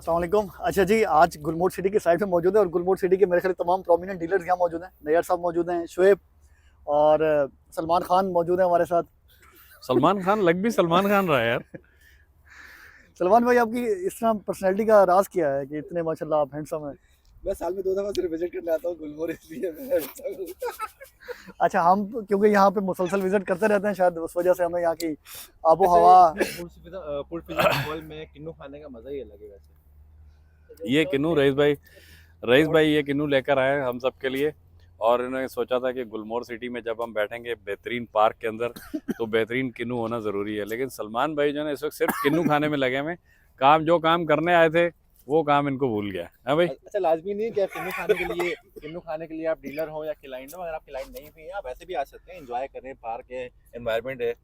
अस्सलाम वालेकुम। अच्छा जी, आज गुलमोहर सिटी की साइड में मौजूद है और गुलमोहर सिटी के मेरे ख्याल तमाम प्रोमिनेंट डीलर्स यहाँ मौजूद हैं। नैयर साहब मौजूद हैं, शुएब और सलमान खान मौजूद हैं हमारे साथ। सलमान खान लग भी सलमान खान रहा है यार। सलमान भाई, आपकी इस तरह पर्सनैलिटी का राज क्या है कि इतने माशाल्लाह आप हैंडसम हैं? मैं साल में 2 दफ़ा सिर्फ विज़िट करने आता हूँ गुलमोहर, इसलिए मैं ऐसा हूँ। अच्छा, हम क्योंकि यहाँ पे मुसलसल विजिट करते रहते हैं, शायद उस वजह से हमें यहाँ की आबो हवा। पुरफ़िज़ा माहौल में किन्नू खाने का मज़ा ही अलग है वैसे। ये किन्नू रईस भाई ये किन्नू लेकर आए हैं हम सब के लिए। और इन्होंने सोचा था कि गुलमोहर सिटी में जब हम बैठेंगे बेहतरीन पार्क के अंदर तो बेहतरीन किन्नू होना ज़रूरी है। लेकिन सलमान भाई जो है इस वक्त सिर्फ किन्नू खाने में लगे हुए हैं। जो काम करने आए थे वो काम इनको भूल गया है भाई। अच्छा, लाज़मी नहीं है कि आप किन्नू खाने के लिए आप डीलर हो या क्लाइंट हो। अगर आप क्लाइंट नहीं भी हैं, आप ऐसे भी आ सकते हैं, एंजॉय करें, पार्क है, एनवायरनमेंट है।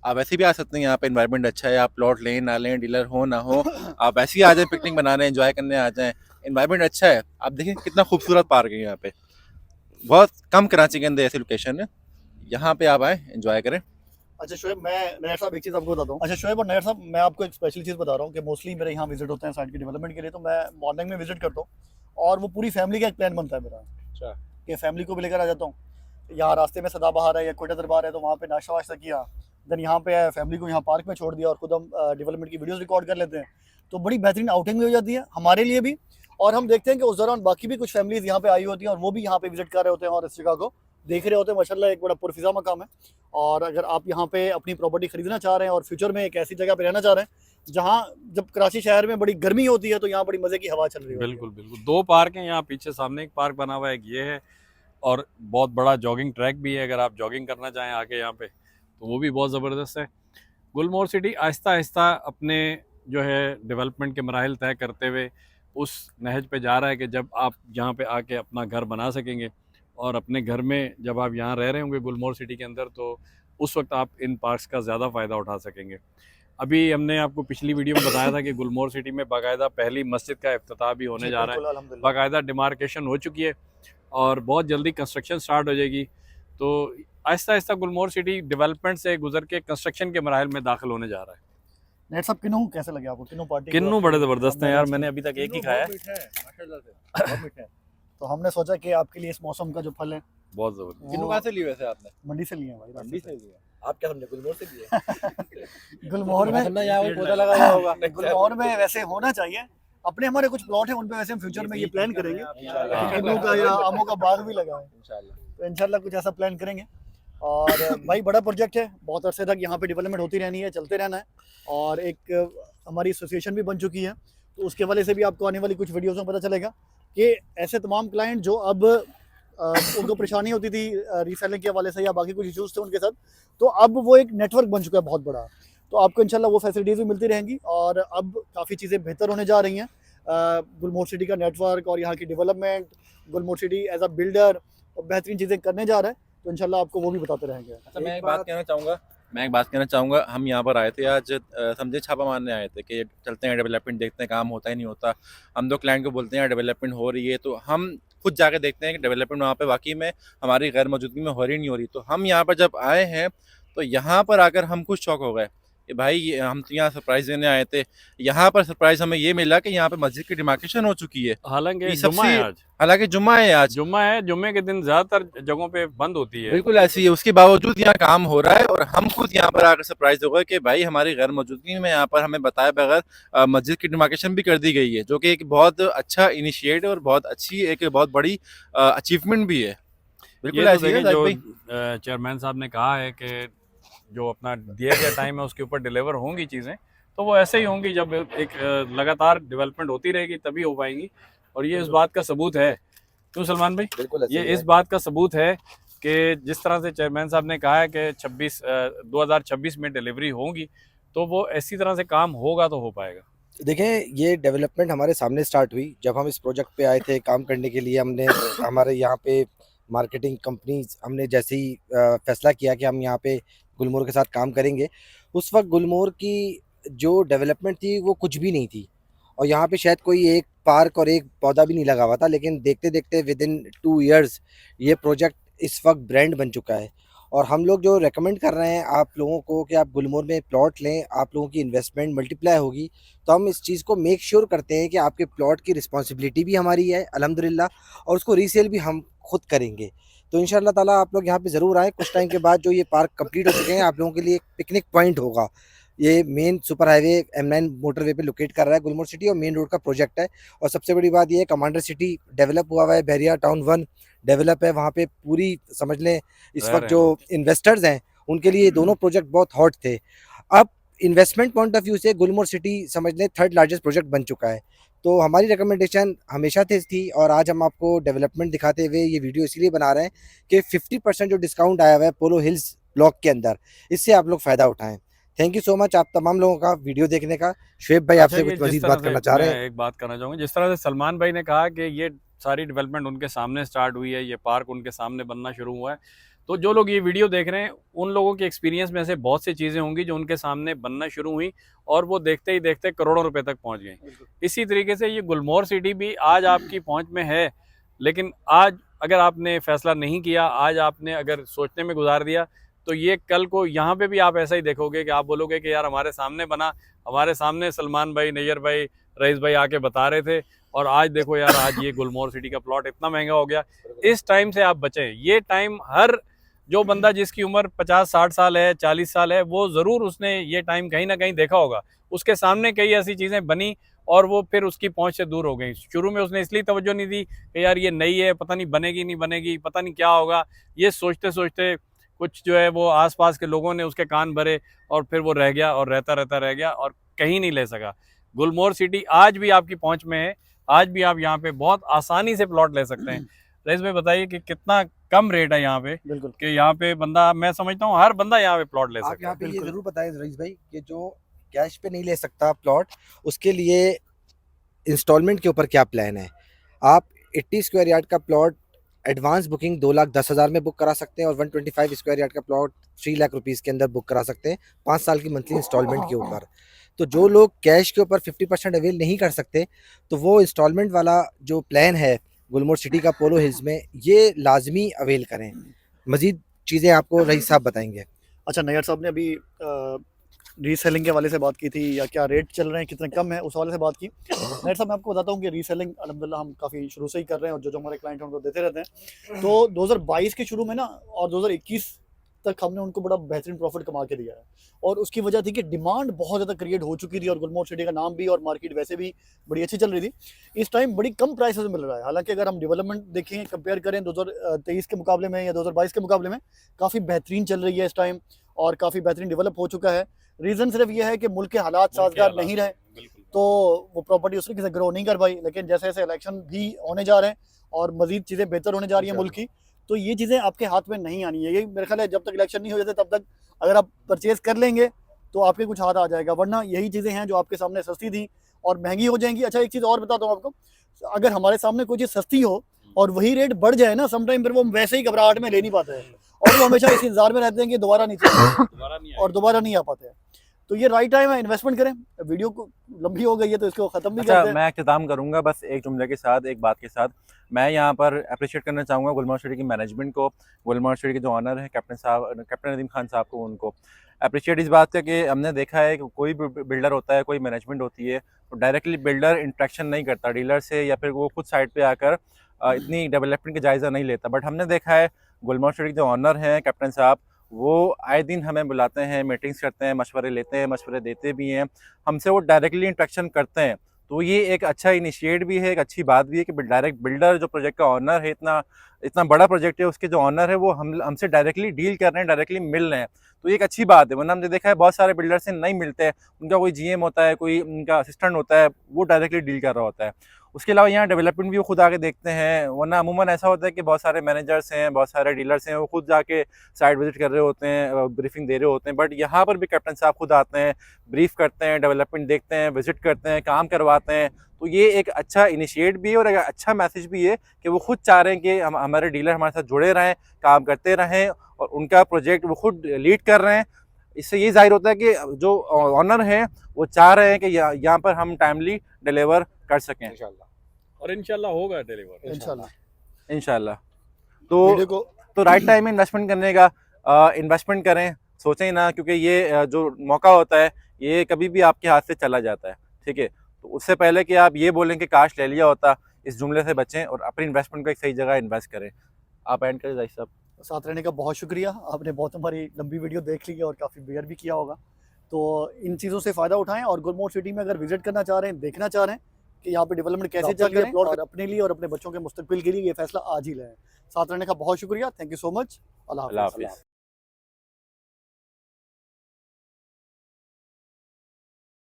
आप ऐसे भी आ सकते हैं, यहाँ पे एनवायरनमेंट अच्छा है। आप प्लॉट लें ना लें, डीलर हो ना हो, आप ऐसे ही आ जाएं, पिकनिक मनाने, एंजॉय करने आ जाएं। एनवायरनमेंट अच्छा है, आप देखें कितना खूबसूरत पार्क है यहाँ पे। बहुत कम कराची के अंदर ऐसी लोकेशन है, यहाँ पे आप आए, एंजॉय करें। अच्छा शुएब, मैं नैयर साहब एक चीज़ आपको बताता हूँ। अच्छा शुएब और नैयर साहब, मैं आपको एक स्पेशल चीज़ बता रहा हूँ कि मोस्टली मेरे यहाँ विजिट होते हैं साइट के डेवलपमेंट के लिए, तो मैं मॉर्निंग में विजिट करता हूँ और वो पूरी फैमिली का एक प्लान बनता है मेरा अच्छा। कि फैमिली को भी लेकर आ जाता हूँ। यहाँ रास्ते में सदाबहार है या कोयटा दरबार है, तो वहाँ पे नाश्ता वाश्ता किया, देन यहाँ पे आया, फैमिली को यहाँ पार्क में छोड़ दिया और खुद हम डेवलपमेंट की वीडियोस रिकॉर्ड कर लेते हैं। तो बड़ी बेहतरीन आउटिंग भी हो जाती है हमारे लिए भी, और हम देखते हैं कि उस दौरान बाकी भी कुछ फैमिलीज यहाँ पे आई होती हैं और वो भी यहाँ पे विजिट कर रहे होते हैं और इस जगह को देख रहे होते हैं। माशाल्लाह एक बड़ा पुरफिजा मकाम है। और अगर आप यहाँ पे अपनी प्रॉपर्टी खरीदना चाह रहे हैं और फ्यूचर में एक ऐसी जगह पे रहना चाह रहे हैं जहाँ जब कराची शहर में बड़ी गर्मी होती है तो यहाँ बड़ी मजे की हवा चल रही होती है। बिल्कुल बिल्कुल, दो पार्क हैं यहाँ पीछे, सामने एक पार्क बना हुआ है, एक ये है, और बहुत बड़ा जॉगिंग ट्रैक भी है। अगर आप जॉगिंग करना चाहें आके यहाँ पे तो वो भी बहुत ज़बरदस्त है। गुलमोहर सिटी आहिस्ता आहिस्ता अपने जो है डेवलपमेंट के मराहिल तय करते हुए उस नहज पे जा रहा है कि जब आप यहाँ पे आके अपना घर बना सकेंगे और अपने घर में जब आप यहाँ रह रहे होंगे गुलमोहर सिटी के अंदर, तो उस वक्त आप इन पार्क्स का ज़्यादा फ़ायदा उठा सकेंगे। अभी हमने आपको पिछली वीडियो में बताया था कि गुलमोहर सिटी में बाकायदा पहली मस्जिद का इफ्तिताह भी होने जा रहा है। अल्हम्दुलिल्लाह। बाकायदा डिमार्केशन हो चुकी है और बहुत जल्दी कंस्ट्रक्शन स्टार्ट हो जाएगी। तो आहिस्ता आहिस्ता गुलमोहर सिटी डेवलपमेंट से गुजर के कंस्ट्रक्शन के मराहल में दाखिल होने जा रहा है। नेट साहब, किन्नू कैसे लगे आपको? किन्नू पार्टी किन्नू बड़े ज़बरदस्त हैं यार, मैंने अभी तक एक ही खाया है। मीठा है माशाल्लाह से, बहुत मीठा है। तो हमने सोचा कि आपके लिए इस मौसम का जो फल है बहुत ज़बरदस्त। किन्नू कहाँ से लिए वैसे आपने? मंडी से लिए हैं भाई, मंडी रास्ते से लिए? आप क्या समझे, गुलमोहर से लिए? से। गुलमोहर में वरना यहाँ कोई पौधा लगा हुआ होगा। गुलमोहर में वैसे होना चाहिए। अपने हमारे कुछ प्लॉट हैं, उन पे वैसे हम फ्यूचर में ये प्लान करेंगे कि किन्नू का या आमों का बाग भी लगाएं। इंशाल्लाह। तो इंशाल्लाह कुछ ऐसा प्लान करेंगे। और भाई बड़ा प्रोजेक्ट है, बहुत अरसे तक यहाँ पे डेवलपमेंट होती रहनी है, चलते रहना है। और एक हमारी एसोसिएशन भी बन चुकी है, तो उसके वाले से भी आपको आने वाली कुछ वीडियोज़ में पता चलेगा कि ऐसे तमाम क्लाइंट जो अब उनको परेशानी होती थी रीसेलिंग के हवाले से या बाकी कुछ इशूज़ थे उनके साथ, तो अब वो एक नेटवर्क बन चुका है बहुत बड़ा। तो आपको इंशाल्लाह वो फैसिलिटीज़ भी मिलती रहेंगी और अब काफ़ी चीज़ें बेहतर होने जा रही हैं। गुलमोहर सिटी का नेटवर्क और यहाँ की development, Gulmohar city as a builder बेहतरीन चीज़ें करने जा रहा है, तो इंशाल्लाह आपको वो भी बताते रहेंगे। अच्छा, मैं एक बात कहना चाहूँगा, हम यहाँ पर आए थे आज, समझे छापा मारने आए थे कि चलते हैं डेवलपमेंट देखते हैं, काम होता है नहीं होता। हम तो क्लाइंट को बोलते हैं डेवलपमेंट हो रही है, तो हम खुद जाके देखते हैं कि डेवलपमेंट वहाँ पे वाकई में हमारी गैर मौजूदगी में हो रही नहीं हो रही। तो हम यहाँ पर जब आए हैं तो यहाँ पर आकर हम खुद शौक हो गए कि भाई हम तो यहाँ सरप्राइज़ देने आए थे। यहाँ पर सरप्राइज़ हमें ये मिला कि यहाँ पे मस्जिद की डिमार्केशन हो चुकी है। हालांकि ये जुम्मा है सबसे, आज, हालांकि जुम्मा है आज, जुम्मा है, जुम्मे के दिन ज़्यादातर जगहों पे बंद होती है। बिल्कुल ऐसी है, उसके बावजूद यहाँ काम हो रहा है और हम खुद यहाँ पर आकर सरप्राइज हो गए कि भाई हमारी गैर मौजूदगी में यहाँ पर हमें बताए बगैर मस्जिद की डिमार्केशन भी कर दी गई है, जो कि एक बहुत अच्छा इनिशिएटिव और बहुत अच्छी, एक बहुत बड़ी अचीवमेंट भी है। बिल्कुल ये तो ऐसी है देखें, जो भाई। चेयरमैन साहब ने कहा है कि जो अपना दिया गया टाइम है उसके ऊपर डिलीवर होंगी चीज़ें, तो वो ऐसे ही होंगी। जब एक लगातार डेवलपमेंट होती रहेगी तभी हो पाएंगी। और ये इस बात का सबूत है, क्यों सलमान भाई? बिल्कुल ऐसे ये ही इस है। बात का सबूत है कि जिस तरह से चेयरमैन साहब ने कहा है कि 2026 में डिलीवरी होगी, तो वो ऐसी तरह से काम होगा तो हो पाएगा। देखें, ये डेवलपमेंट हमारे सामने स्टार्ट हुई जब हम इस प्रोजेक्ट पे आए थे काम करने के लिए। हमने हमारे यहाँ पे मार्केटिंग कंपनीज, हमने जैसे ही फैसला किया कि हम यहाँ पे गुलमोहर के साथ काम करेंगे, उस वक्त गुलमोहर की जो डेवलपमेंट थी वो कुछ भी नहीं थी और यहाँ पे शायद कोई एक पार्क और एक पौधा भी नहीं लगा हुआ था। लेकिन देखते देखते विद इन 2 इयर्स ये प्रोजेक्ट इस वक्त ब्रांड बन चुका है और हम लोग जो रेकमेंड कर रहे हैं आप लोगों को कि आप गुलमोहर में प्लॉट लें, आप लोगों की इन्वेस्टमेंट मल्टीप्लाई होगी। तो हम इस चीज़ को मेक श्योर करते हैं कि आपके प्लॉट की रिस्पॉन्सिबिलिटी भी हमारी है अल्हम्दुलिल्लाह, और उसको रीसेल भी हम खुद करेंगे। तो इंशाल्लाह ताला आप लोग यहाँ पे ज़रूर आएँ। कुछ टाइम के बाद जो ये पार्क कंप्लीट हो चुके हैं, आप लोगों के लिए एक पिकनिक पॉइंट होगा। ये main super highway M9 motorway पे लोकेट कर रहा है गुलमोहर सिटी, और मेन रोड का प्रोजेक्ट है। और सबसे बड़ी बात ये है, कमांडर सिटी डेवलप हुआ हुआ है, बहरिया टाउन 1 डेवलप है, वहाँ पे पूरी समझ लें इस रह वक्त रहे जो हैं इन्वेस्टर्स हैं उनके लिए ये दोनों प्रोजेक्ट बहुत हॉट थे। अब इन्वेस्टमेंट पॉइंट ऑफ व्यू से गुलमोहर सिटी समझ लें 3rd लार्जेस्ट प्रोजेक्ट बन चुका है। तो हमारी रिकमेंडेशन हमेशा से थी, और आज हम आपको डेवलपमेंट दिखाते हुए ये वीडियो इसीलिए बना रहे हैं कि 50% जो डिस्काउंट आया हुआ है पोलो हिल्स ब्लॉक के अंदर, इससे आप लोग फ़ायदा उठाएं। थैंक यू सो मच आप तमाम लोगों का वीडियो देखने का। शुएब भाई अच्छा, आपसे ये कुछ जिस मजीद तरह बात से करना चाह रहे मैं हैं? एक बात करना चाहूँगा, जिस तरह से सलमान भाई ने कहा कि ये सारी डेवलपमेंट उनके सामने स्टार्ट हुई है, ये पार्क उनके सामने बनना शुरू हुआ है, तो जो लोग ये वीडियो देख रहे हैं उन लोगों के एक्सपीरियंस में से बहुत सी चीज़ें होंगी जो उनके सामने बनना शुरू हुई और वो देखते ही देखते करोड़ों रुपए तक पहुंच गई। इसी तरीके से ये गुलमोहर सिटी भी आज आपकी पहुंच में है, लेकिन आज अगर आपने फैसला नहीं किया, आज आपने अगर सोचने में गुजार दिया, तो ये कल को यहाँ पे भी आप ऐसा ही देखोगे कि आप बोलोगे कि यार हमारे सामने बना, हमारे सामने सलमान भाई, नैयर भाई, रईस भाई आके बता रहे थे, और आज देखो यार आज ये गुलमोहर सिटी का प्लॉट इतना महंगा हो गया। इस टाइम से आप बचें। ये टाइम हर जो बंदा जिसकी उम्र 50-60 साल है, 40 साल है, वो ज़रूर उसने ये टाइम कहीं ना कहीं देखा होगा। उसके सामने कई ऐसी चीज़ें बनी और वो फिर उसकी पहुंच से दूर हो गई। शुरू में उसने इसलिए तवज्जो नहीं दी कि यार ये नई है, पता नहीं बनेगी नहीं बनेगी, पता नहीं क्या होगा, ये सोचते सोचते कुछ जो है वो आसपास के लोगों ने उसके कान भरे और फिर वो रह गया और रहता रहता रह गया और कहीं नहीं ले सका। गुलमोहर सिटी आज भी आपकी पहुंच में है, आज भी आप यहाँ पे बहुत आसानी से प्लॉट ले सकते हैं। रईस भाई बताइए कि कितना कम रेट है यहाँ पे, बिल्कुल कि यहाँ पे बंदा, मैं समझता हूँ हर बंदा यहाँ पे प्लॉट ले आप सकता यहाँ है। पे ये बिल्कुल। ज़रूर बताएं रईस भाई कि जो कैश पे नहीं ले सकता प्लॉट, उसके लिए इंस्टॉलमेंट के ऊपर क्या प्लान है। आप 80 स्क्वायर यार्ड का प्लॉट एडवांस बुकिंग 2,10,000 में बुक करा सकते हैं, और 125 स्क्वायर यार्ड का प्लॉट 3 लाख रुपीज़ के अंदर बुक करा सकते हैं 5 साल की मंथली इंस्टॉलमेंट के ऊपर। तो जो लोग कैश के ऊपर 50% अवेल नहीं कर सकते, तो वो इंस्टॉलमेंट वाला जो प्लान है गुलमोहर सिटी का पोलो हिल्स में, ये लाजमी अवेल करें। मज़ीद चीज़ें आपको रईस साहब बताएंगे। अच्छा, नैयर साहब ने अभी रीसेलिंग के वाले से बात की थी, या क्या रेट चल रहे हैं, कितने कम है, उस वाले से बात की। नैयर साहब मैं आपको बताता हूँ कि रीसेलिंग अल्हम्दुलिल्लाह हम काफ़ी शुरू से ही कर रहे हैं, और जो जो हमारे क्लाइंट हैं उनको देते रहते हैं। तो 2022 के शुरू में ना और 2021 तक हमने उनको बड़ा बेहतरीन प्रॉफिट कमा के दिया है, और उसकी वजह थी कि डिमांड बहुत ज़्यादा क्रिएट हो चुकी थी, और गुलमोहर सिटी का नाम भी और मार्केट वैसे भी बड़ी अच्छी चल रही थी। इस टाइम बड़ी कम प्राइस में मिल रहा है। हालांकि अगर हम डेवलपमेंट देखें, कंपेयर करें 2023 के मुकाबले में या 2022 के मुकाबले में, काफ़ी बेहतरीन चल रही है इस टाइम, और काफ़ी बेहतरीन डेवलप हो चुका है। रीज़न सिर्फ ये है कि मुल्क के हालात साजगार नहीं रहे, तो वो प्रॉपर्टी उस तरीके से ग्रो नहीं कर पाई। लेकिन जैसे जैसे इलेक्शन भी होने जा रहे हैं और मजीद चीज़ें बेहतर होने जा रही हैं मुल्क की, तो ये चीज़ें आपके हाथ में नहीं आनी है। यही मेरे ख्याल है, जब तक इलेक्शन नहीं हो जाते तब तक अगर आप परचेज कर लेंगे तो आपके कुछ हाथ आ जाएगा, वरना यही चीज़ें हैं जो आपके सामने सस्ती थी और महंगी हो जाएंगी। अच्छा, एक चीज़ और बताता हूँ आपको, अगर हमारे सामने कोई चीज़ सस्ती हो और वही रेट बढ़ जाए ना, समटाइम फिर वो वैसे ही घबराहट में ले नहीं पाते हैं, और वो हमेशा इस इंतजार में रहते हैं कि दोबारा नहीं चाहिए और दोबारा नहीं आ पाते हैं। तो ये राइट टाइम है, इन्वेस्टमेंट करें। वीडियो को लंबी हो गई है तो इसको ख़त्म भी अच्छा, करते हैं। मैं अख्ताम करूंगा बस एक जुमले के साथ, एक बात के साथ। मैं यहाँ पर अप्रिशिएट करना चाहूँगा गुलमोहर सिटी की मैनेजमेंट को, गुलमोहर सिटी के जो ऑनर है कैप्टन साहब, कैप्टन नदीम खान साहब को, उनको अप्रिशिएट इस बात का कि हमने देखा है कि कोई भी बिल्डर होता है, कोई मैनेजमेंट होती है, तो डायरेक्टली बिल्डर इंट्रैक्शन नहीं करता डीलर से, या फिर वो खुद साइड पे आकर इतनी डेवलपमेंट का जायज़ा नहीं लेता। बट हमने देखा है गुलमोहर सिटी के जो ऑनर हैं कैप्टन साहब, वो आए दिन हमें बुलाते हैं, मीटिंग्स करते हैं, मशवरे लेते हैं, मशवरे देते भी हैं, हमसे वो डायरेक्टली इंट्रैक्शन करते हैं। तो ये एक अच्छा इनिशिएट भी है, एक अच्छी बात भी है कि डायरेक्ट बिल्डर जो प्रोजेक्ट का ऑनर है, इतना इतना बड़ा प्रोजेक्ट है, उसके जो ऑनर है वो हमसे डायरेक्टली डील कर रहे हैं, डायरेक्टली मिल रहे हैं। तो ये एक अच्छी बात है, वरना हमने देखा है बहुत सारे बिल्डर से नहीं मिलते हैं, उनका कोई GM होता है, कोई उनका असिस्टेंट होता है, वो डायरेक्टली डील कर रहा होता है। उसके अलावा यहाँ डेवलपमेंट भी वो खुद आके देखते हैं, वरना अमूमन ऐसा होता है कि बहुत सारे मैनेजर्स हैं, बहुत सारे डीलर्स हैं, वो खुद जाके साइट विजिट कर रहे होते हैं, ब्रीफिंग दे रहे होते हैं। बट यहाँ पर भी कैप्टन साहब खुद आते हैं, ब्रीफ करते हैं, डेवलपमेंट देखते हैं, विजिट करते हैं, काम करवाते हैं। तो ये एक अच्छा इनिशिएट भी है और एक अच्छा मैसेज भी है कि वो खुद चाह रहे हैं कि हमारे डीलर हमारे साथ जुड़े रहें, काम करते रहें, और उनका प्रोजेक्ट वो खुद लीड कर रहे हैं। इससे ये जाहिर होता है कि जो ऑनर हैं वो चाह रहे हैं कि यहाँ पर हम टाइमली डिलीवर कर सकें और इंशाल्लाह होगा डिलीवर इंशाल्लाह। इंशाल्लाह। वीडियो को तो राइट टाइम में इन्वेस्टमेंट करने का इन्वेस्टमेंट करें, सोचें ना, क्योंकि ये जो मौका होता है ये कभी भी आपके हाथ से चला जाता है, ठीक है। तो उससे पहले कि आप ये बोलें कि काश ले लिया होता, इस जुमले से बचें और अपनी इन्वेस्टमेंट को एक सही जगह इन्वेस्ट करें। आप एंड करें जाहिद साहब। साथ रहने का बहुत शुक्रिया, आपने बहुत हमारी लंबी वीडियो देख ली है और काफ़ी बेयर भी किया होगा। तो इन चीज़ों से फ़ायदा उठाएं और गुलमोहर सिटी में अगर विजिट करना चाह रहे हैं, देखना चाह रहे हैं कि यहाँ पे डेवलपमेंट कैसे चल रही है, और अपने लिए और अपने बच्चों के मुस्तकबिल के लिए ये फैसला आज ही लें। साथ रहने का बहुत शुक्रिया, थैंक यू सो मच, अल्लाह अल्लाह हाफ़िज़। हाफिज़।